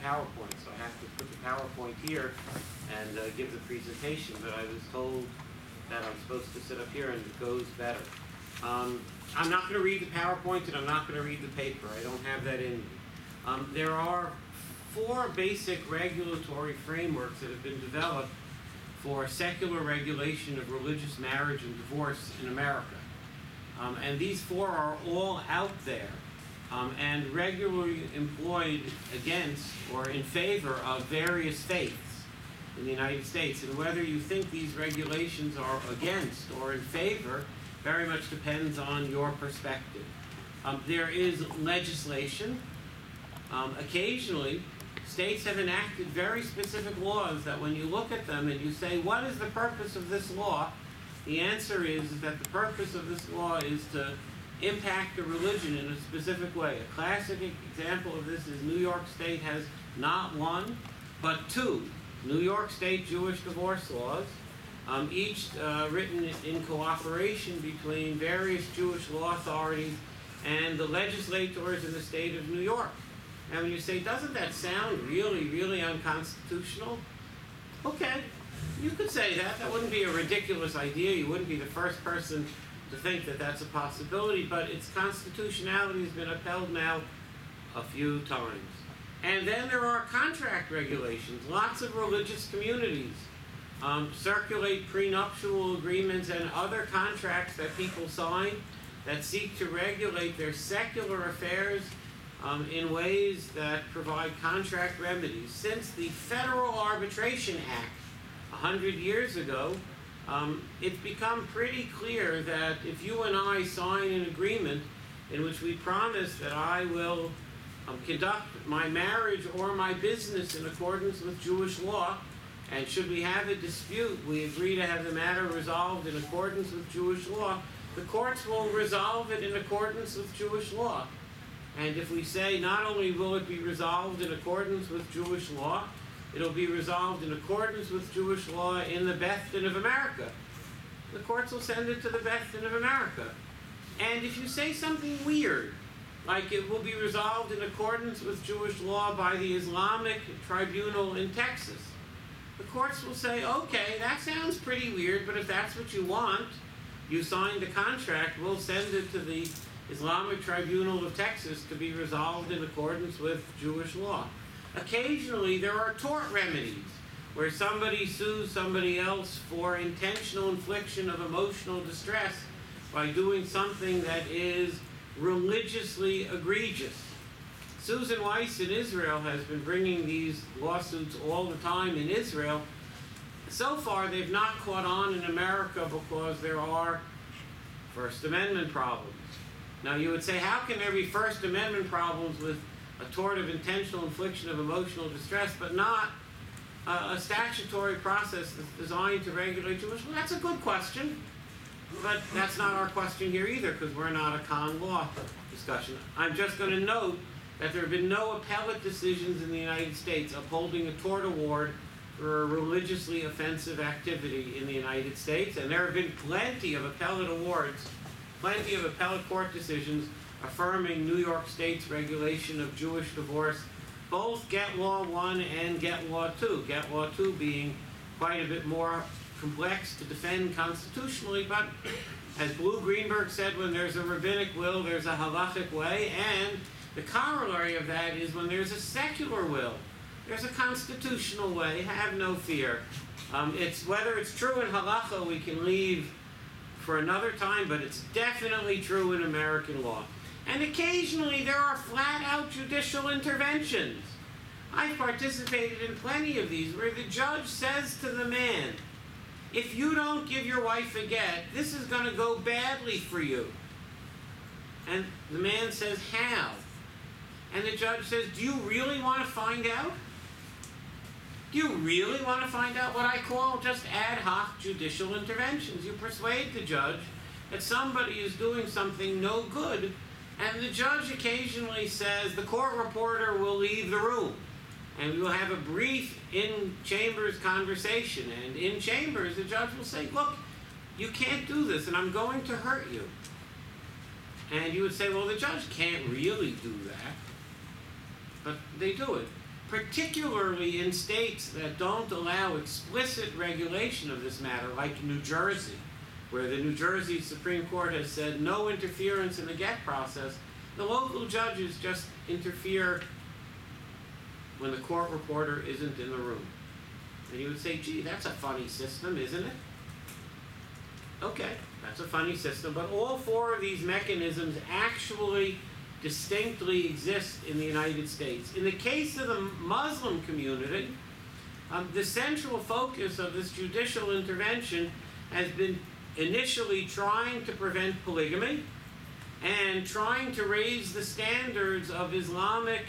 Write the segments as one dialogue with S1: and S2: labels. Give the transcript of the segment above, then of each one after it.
S1: PowerPoint, so I have to put the PowerPoint here and give the presentation, but I was told that I'm supposed to sit up here and it goes better. I'm not going to read the PowerPoint and I'm not going to read the paper. I don't have that in me. There are 4 basic regulatory frameworks that have been developed for secular regulation of religious marriage and divorce in America. And these 4 are all out there and regularly employed against or in favor of various faiths in the United States. And whether you think these regulations are against or in favor very much depends on your perspective. There is legislation. Occasionally, states have enacted very specific laws that when you look at them and you say, what is the purpose of this law? The answer is that the purpose of this law is to impact a religion in a specific way. A classic example of this is New York State has not 1, but 2 New York State Jewish divorce laws, each written in cooperation between various Jewish law authorities and the legislators in the state of New York. And when you say, doesn't that sound really, really unconstitutional? Okay, you could say that. That wouldn't be a ridiculous idea. You wouldn't be the first person to think that that's a possibility, but its constitutionality has been upheld now a few times. And then there are contract regulations. Lots of religious communities circulate prenuptial agreements and other contracts that people sign that seek to regulate their secular affairs in ways that provide contract remedies. Since the Federal Arbitration Act 100 years ago, it's become pretty clear that if you and I sign an agreement in which we promise that I will conduct my marriage or my business in accordance with Jewish law, and should we have a dispute, we agree to have the matter resolved in accordance with Jewish law, the courts will resolve it in accordance with Jewish law. And if we say not only will it be resolved in accordance with Jewish law, it'll be resolved in accordance with Jewish law in the Beth Din of America, the courts will send it to the Beth Din of America. And if you say something weird, like it will be resolved in accordance with Jewish law by the Islamic Tribunal in Texas, the courts will say, okay, that sounds pretty weird, but if that's what you want, you signed a contract, we'll send it to the Islamic Tribunal of Texas to be resolved in accordance with Jewish law. Occasionally, there are tort remedies, where somebody sues somebody else for intentional infliction of emotional distress by doing something that is religiously egregious. Susan Weiss in Israel has been bringing these lawsuits all the time in Israel. So far, they've not caught on in America because there are First Amendment problems. Now, you would say, how can there be First Amendment problems with a tort of intentional infliction of emotional distress, but not a statutory process that's designed to regulate Jewish? Well, that's a good question, but that's not our question here either, because we're not a con law discussion. I'm just going to note that there have been no appellate decisions in the United States upholding a tort award for a religiously offensive activity in the United States, and there have been plenty of appellate awards, plenty of appellate court decisions affirming New York State's regulation of Jewish divorce, both Get Law 1 and Get Law 2. Get Law 2 being quite a bit more complex to defend constitutionally, but as Blue Greenberg said, when there's a rabbinic will, there's a halachic way, and the corollary of that is when there's a secular will, there's a constitutional way. Have no fear. Whether it's true in halacha, we can leave for another time, but it's definitely true in American law. And occasionally there are flat-out judicial interventions. I've participated in plenty of these where the judge says to the man, if you don't give your wife a get, this is going to go badly for you. And the man says, how? And the judge says, do you really want to find out? Do you really want to find out? What I call just ad hoc judicial interventions. You persuade the judge that somebody is doing something no good, and the judge occasionally says, the court reporter will leave the room, and we will have a brief in-chambers conversation. And in chambers, the judge will say, look, you can't do this, and I'm going to hurt you. And you would say, well, the judge can't really do that. But they do it. particularly in states that don't allow explicit regulation of this matter, like New Jersey, where the New Jersey Supreme Court has said no interference in the gett process. The local judges just interfere when the court reporter isn't in the room. And you would say, gee, that's a funny system, isn't it? Okay, that's a funny system, but all four of these mechanisms actually distinctly exist in the United States. In the case of the Muslim community, the central focus of this judicial intervention has been initially trying to prevent polygamy and trying to raise the standards of Islamic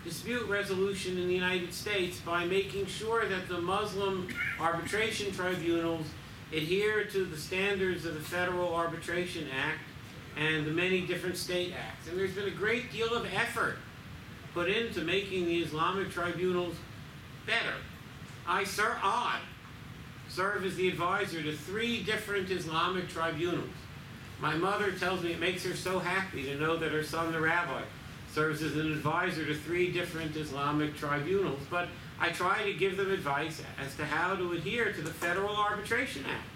S1: dispute resolution in the United States by making sure that the Muslim arbitration tribunals adhere to the standards of the Federal Arbitration Act and the many different state acts. And there's been a great deal of effort put into making the Islamic tribunals better. I serve as the advisor to 3 different Islamic tribunals. My mother tells me it makes her so happy to know that her son, the rabbi, serves as an advisor to 3 different Islamic tribunals, but I try to give them advice as to how to adhere to the Federal Arbitration Act.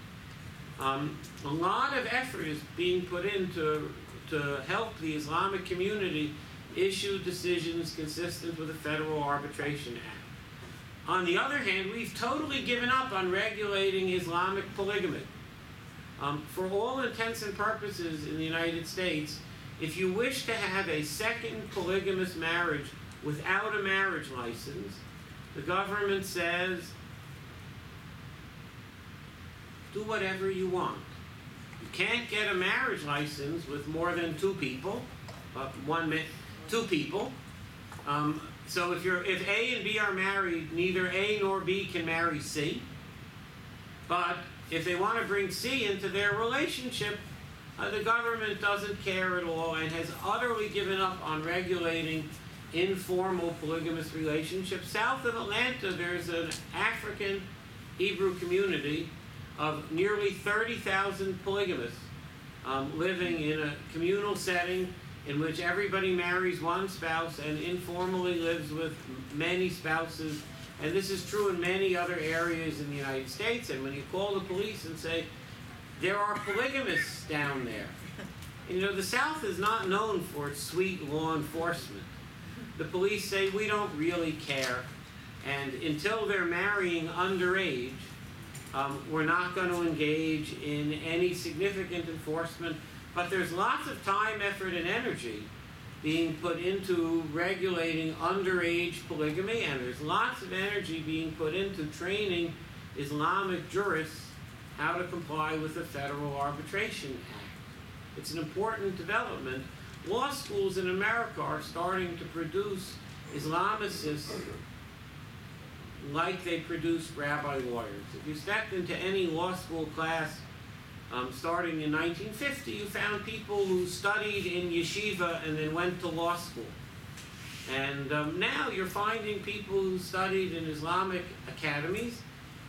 S1: A lot of effort is being put in to help the Islamic community issue decisions consistent with the Federal Arbitration Act. On the other hand, we've totally given up on regulating Islamic polygamy. For all intents and purposes in the United States, if you wish to have a second polygamous marriage without a marriage license, the government says, do whatever you want. You can't get a marriage license with more than 2 people, 2 people. So if A and B are married, neither A nor B can marry C. But if they want to bring C into their relationship, the government doesn't care at all and has utterly given up on regulating informal polygamous relationships. South of Atlanta, there's an African Hebrew community of nearly 30,000 polygamists living in a communal setting in which everybody marries one spouse and informally lives with many spouses. And this is true in many other areas in the United States. And when you call the police and say, there are polygamists down there. And, you know, the South is not known for its sweet law enforcement. The police say, we don't really care. And until they're marrying underage, we're not going to engage in any significant enforcement. But there's lots of time, effort, and energy being put into regulating underage polygamy, and there's lots of energy being put into training Islamic jurists how to comply with the Federal Arbitration Act. It's an important development. Law schools in America are starting to produce Islamicists like they produce rabbi lawyers. If you stepped into any law school class starting in 1950, you found people who studied in yeshiva and then went to law school. And now you're finding people who studied in Islamic academies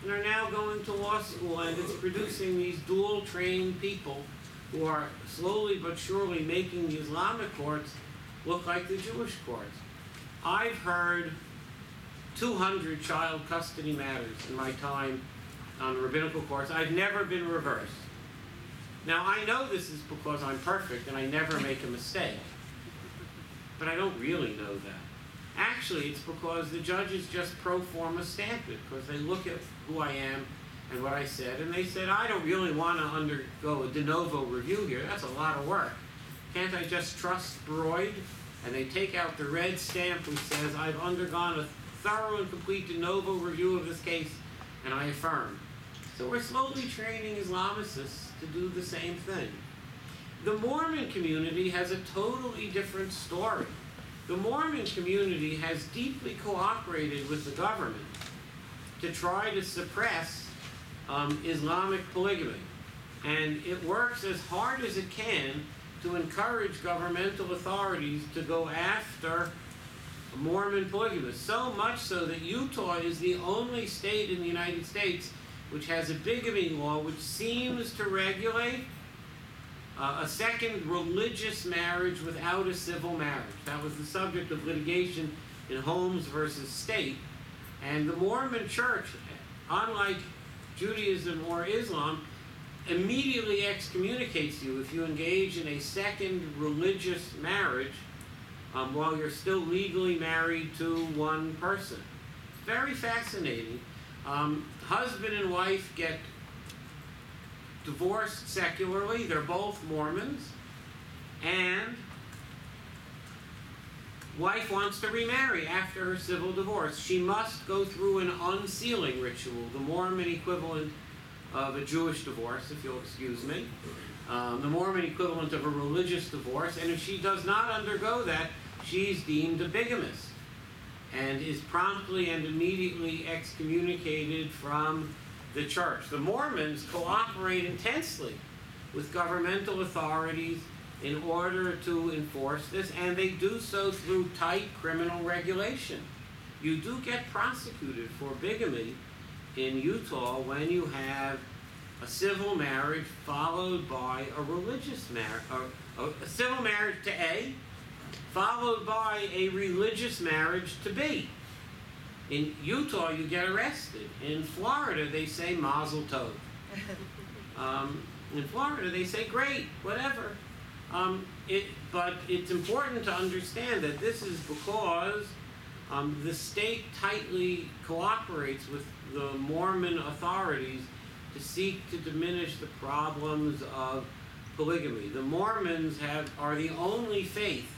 S1: and are now going to law school, and it's producing these dual-trained people who are slowly but surely making the Islamic courts look like the Jewish courts. I've heard 200 child custody matters in my time on the rabbinical courts. I've never been reversed. Now, I know this is because I'm perfect and I never make a mistake, but I don't really know that. Actually, it's because the judges just pro forma stamp it, because they look at who I am and what I said, and they said, I don't really want to undergo a de novo review here. That's a lot of work. Can't I just trust Broyde? And they take out the red stamp which says, I've undergone a thorough and complete de novo review of this case, and I affirm. So we're slowly training Islamicists to do the same thing. The Mormon community has a totally different story. The Mormon community has deeply cooperated with the government to try to suppress Islamic polygamy. And it works as hard as it can to encourage governmental authorities to go after Mormon polygamists. So much so that Utah is the only state in the United States which has a bigamy law which seems to regulate a second religious marriage without a civil marriage. That was the subject of litigation in Holmes versus State. And the Mormon Church, unlike Judaism or Islam, immediately excommunicates you if you engage in a second religious marriage while you're still legally married to one person. It's very fascinating. Husband and wife get divorced secularly. They're both Mormons. And wife wants to remarry after her civil divorce. She must go through an unsealing ritual, the Mormon equivalent of a Jewish divorce, if you'll excuse me, the Mormon equivalent of a religious divorce, and if she does not undergo that, she's deemed a bigamist and is promptly and immediately excommunicated from the church. The Mormons cooperate intensely with governmental authorities in order to enforce this, and they do so through tight criminal regulation. You do get prosecuted for bigamy in Utah when you have a civil marriage followed by a religious marriage, a civil marriage to A, followed by a religious marriage to B. In Utah, you get arrested. In Florida, they say mazel tov. In Florida, they say great, whatever. But it's important to understand that this is because the state tightly cooperates with the Mormon authorities to seek to diminish the problems of polygamy. The Mormons are the only faith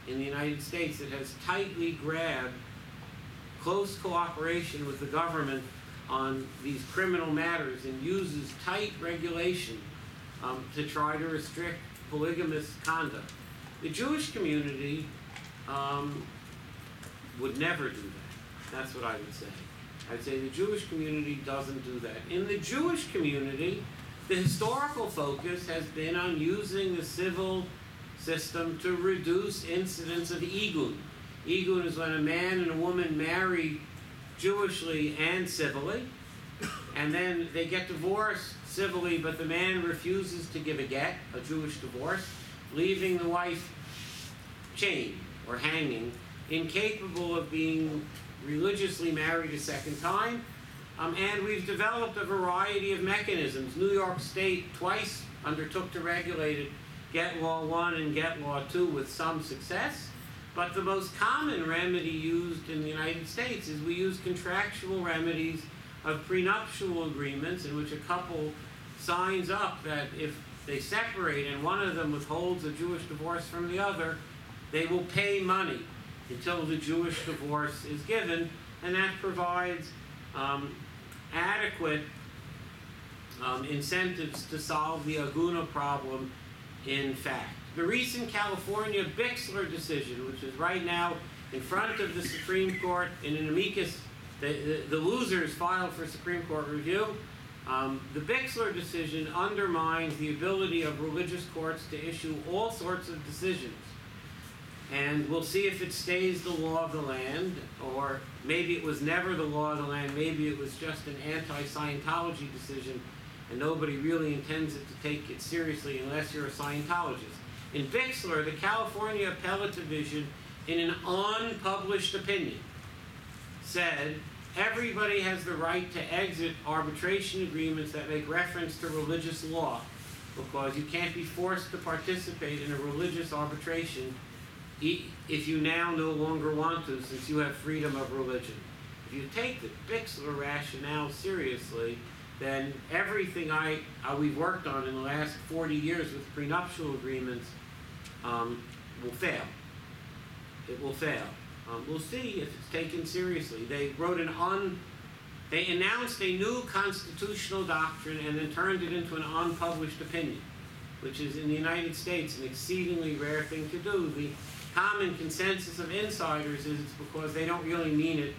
S1: in the United States that has tightly grabbed close cooperation with the government on these criminal matters and uses tight regulation to try to restrict polygamous conduct. The Jewish community would never do that. That's what I would say. I'd say the Jewish community doesn't do that. In the Jewish community, the historical focus has been on using the civil system to reduce incidents of igun. Igun is when a man and a woman marry Jewishly and civilly, and then they get divorced civilly, but the man refuses to give a get, a Jewish divorce, leaving the wife chained or hanging, incapable of being religiously married a second time. And we've developed a variety of mechanisms. New York State twice undertook to regulate it, Get Law 1 and Get Law 2, with some success. But the most common remedy used in the United States is we use contractual remedies of prenuptial agreements in which a couple signs up that if they separate and one of them withholds a Jewish divorce from the other, they will pay money until the Jewish divorce is given, and that provides adequate incentives to solve the aguna problem in fact. The recent California Bixler decision, which is right now in front of the Supreme Court in an amicus, the losers filed for Supreme Court review. The Bixler decision undermines the ability of religious courts to issue all sorts of decisions. And we'll see if it stays the law of the land, or maybe it was never the law of the land, maybe it was just an anti-Scientology decision, and nobody really intends it to take it seriously unless you're a Scientologist. In Bixler, the California Appellate Division, in an unpublished opinion, said everybody has the right to exit arbitration agreements that make reference to religious law, because you can't be forced to participate in a religious arbitration if you now no longer want to, since you have freedom of religion. If you take the Bixler rationale seriously, then everything we've worked on in the last 40 years with prenuptial agreements will fail. It will fail. We'll see if it's taken seriously. They announced a new constitutional doctrine and then turned it into an unpublished opinion, which is in the United States an exceedingly rare thing to do. The common consensus of insiders is it's because they don't really mean it,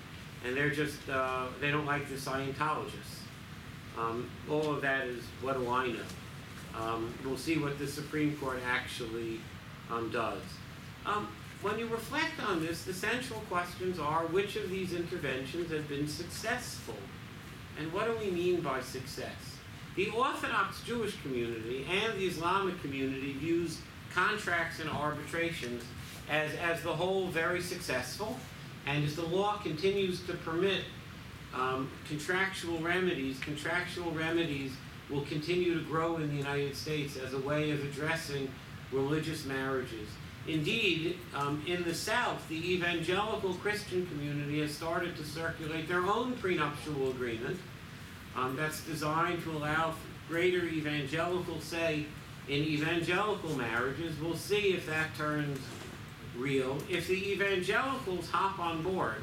S1: and they're just they don't like the Scientologists. All of that is, what do I know? We'll see what the Supreme Court actually does. When you reflect on this, the central questions are, which of these interventions have been successful? And what do we mean by success? The Orthodox Jewish community and the Islamic community views contracts and arbitrations as the whole very successful, And if the law continues to permit contractual remedies will continue to grow in the United States as a way of addressing religious marriages. Indeed, in the South, the evangelical Christian community has started to circulate their own prenuptial agreement that's designed to allow greater evangelical say in evangelical marriages. We'll see if that turns real. If the evangelicals hop on board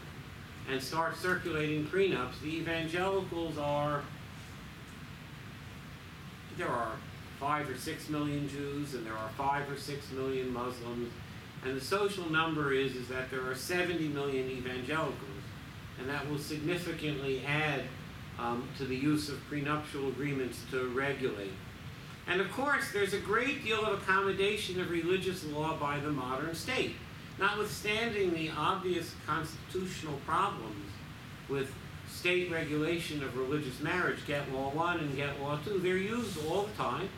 S1: and start circulating prenups, the evangelicals there are 5 or 6 million Jews, and there are 5 or 6 million Muslims, and the social number is that there are 70 million evangelicals, and that will significantly add to the use of prenuptial agreements to regulate. And of course, there's a great deal of accommodation of religious law by the modern state. Notwithstanding the obvious constitutional problems with state regulation of religious marriage, Get Law 1 and Get Law 2, they're used all the time.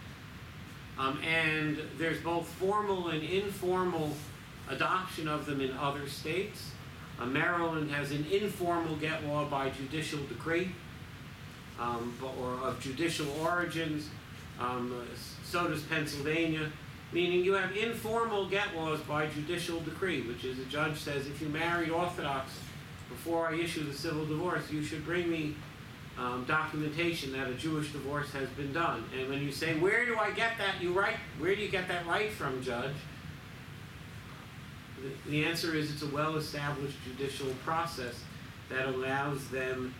S1: And there's both formal and informal adoption of them in other states. Maryland has an informal Get Law by judicial decree, or of judicial origins. So does Pennsylvania, meaning you have informal Get Laws by judicial decree, which is a judge says, if you married Orthodox before I issue the civil divorce, you should bring me documentation that a Jewish divorce has been done. And when you say, where do I get that? Where do you get that right from, Judge? The answer is it's a well-established judicial process that allows them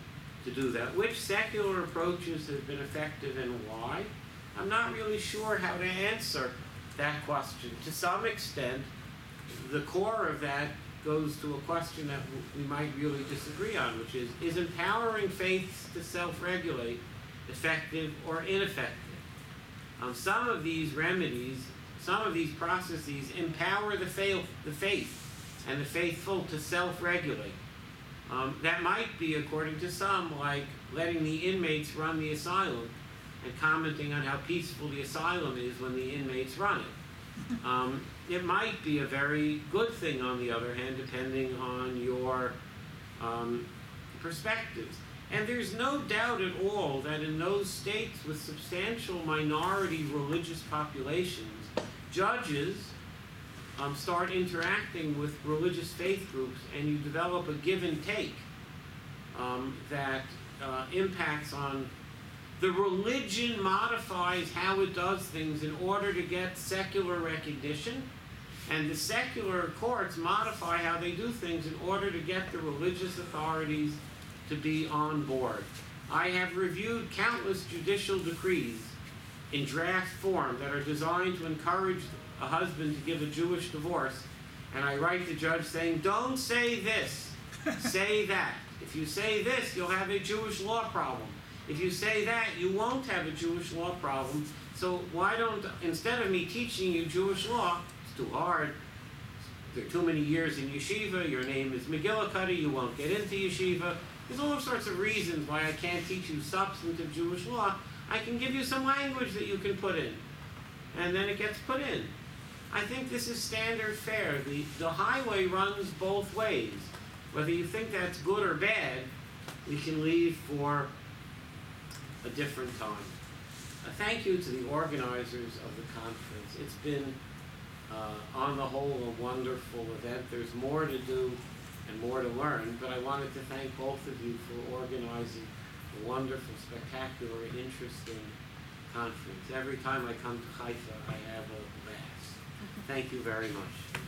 S1: to do that. Which secular approaches have been effective and why? I'm not really sure how to answer that question. To some extent, the core of that goes to a question that we might really disagree on, which is empowering faiths to self-regulate effective or ineffective? Some of these remedies, some of these processes empower the faith and the faithful to self-regulate. That might be, according to some, like letting the inmates run the asylum and commenting on how peaceful the asylum is when the inmates run it. It might be a very good thing, on the other hand, depending on your perspectives. And there's no doubt at all that in those states with substantial minority religious populations, judges start interacting with religious faith groups, and you develop a give and take that impacts on the religion, modifies how it does things in order to get secular recognition, and the secular courts modify how they do things in order to get the religious authorities to be on board. I have reviewed countless judicial decrees in draft form that are designed to encourage a husband to give a Jewish divorce, and I write the judge saying, don't say this, say that. If you say this, you'll have a Jewish law problem. If you say that, you won't have a Jewish law problem. So why don't, instead of me teaching you Jewish law, it's too hard, there are too many years in yeshiva, your name is McGillicuddy, you won't get into yeshiva. There's all sorts of reasons why I can't teach you substantive Jewish law. I can give you some language that you can put in, and then it gets put in. I think this is standard fare. The highway runs both ways. Whether you think that's good or bad, we can leave for a different time. Thank you to the organizers of the conference. It's been, on the whole, a wonderful event. There's more to do and more to learn, but I wanted to thank both of you for organizing a wonderful, spectacular, interesting conference. Every time I come to Haifa, I have a blast. Thank you very much.